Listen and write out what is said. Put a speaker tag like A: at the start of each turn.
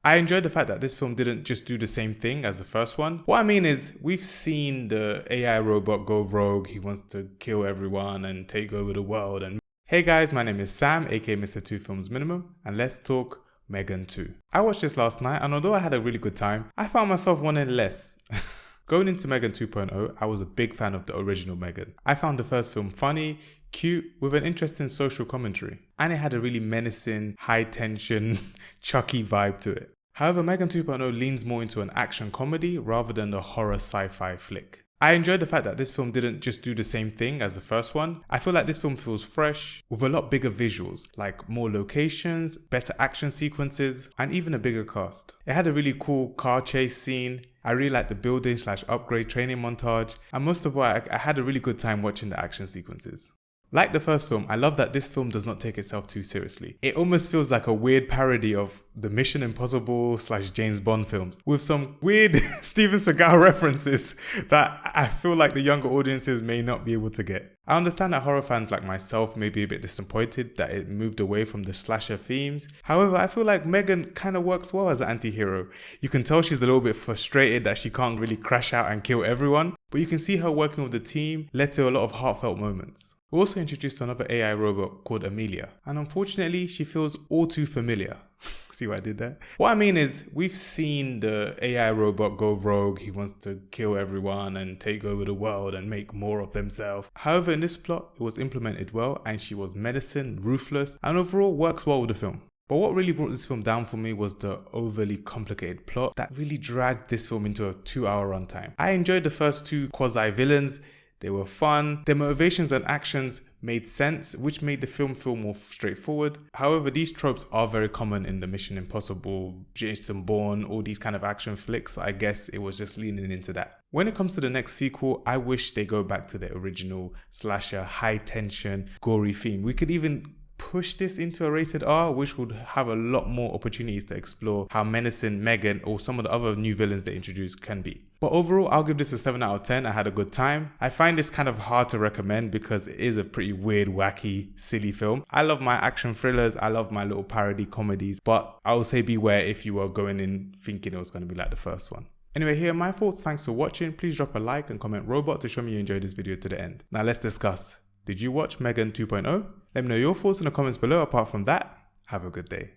A: I enjoyed the fact that this film didn't just do the same thing as the first one. What I mean is, we've seen the AI robot go rogue, he wants to kill everyone and take over the world. And hey guys, my name is Sam, aka Mr. Two Films Minimum, and let's talk M3GAN 2. I watched this last night, and although I had a really good time, I found myself wanting less. Going into M3GAN 2.0, I was a big fan of the original M3GAN. I found the first film funny, cute, with an interesting social commentary, and it had a really menacing, high-tension, Chucky vibe to it. However, M3GAN 2.0 leans more into an action comedy rather than the horror sci-fi flick. I enjoyed the fact that this film didn't just do the same thing as the first one. I feel like this film feels fresh, with a lot bigger visuals, like more locations, better action sequences, and even a bigger cast. It had a really cool car chase scene. I really liked the building/upgrade training montage, and most of all, I had a really good time watching the action sequences. Like the first film, I love that this film does not take itself too seriously. It almost feels like a weird parody of the Mission Impossible/James Bond films, with some weird Steven Seagal references that I feel like the younger audiences may not be able to get. I understand that horror fans like myself may be a bit disappointed that it moved away from the slasher themes. However, I feel like M3GAN kind of works well as an anti-hero. You can tell she's a little bit frustrated that she can't really crash out and kill everyone, but you can see her working with the team led to a lot of heartfelt moments. We're also introduced to another AI robot called Amelia, and unfortunately she feels all too familiar. See what I did there? What I mean is, we've seen the AI robot go rogue, he wants to kill everyone and take over the world and make more of themselves. However, in this plot, it was implemented well and she was menacing, ruthless, and overall works well with the film. But what really brought this film down for me was the overly complicated plot that really dragged this film into a 2-hour runtime. I enjoyed the first two quasi-villains. They were fun, their motivations and actions made sense, which made the film feel more straightforward. However, these tropes are very common in the Mission Impossible, Jason Bourne, all these kind of action flicks, so I guess it was just leaning into that. When it comes to the next sequel, I wish they go back to the original slasher, high tension, gory theme. We could even push this into a rated R, which would have a lot more opportunities to explore how menacing M3GAN or some of the other new villains they introduced can be. But overall, I'll give this a 7 out of 10. I had a good time. I find this kind of hard to recommend because it is a pretty weird, wacky, silly film. I love my action thrillers, I love my little parody comedies, but I will say beware if you are going in thinking it was going to be like the first one. Anyway, here are my thoughts. Thanks for watching. Please drop a like and comment robot to show me you enjoyed this video to the end. Now let's discuss. Did you watch M3GAN 2.0? Let me know your thoughts in the comments below. Apart from that, have a good day.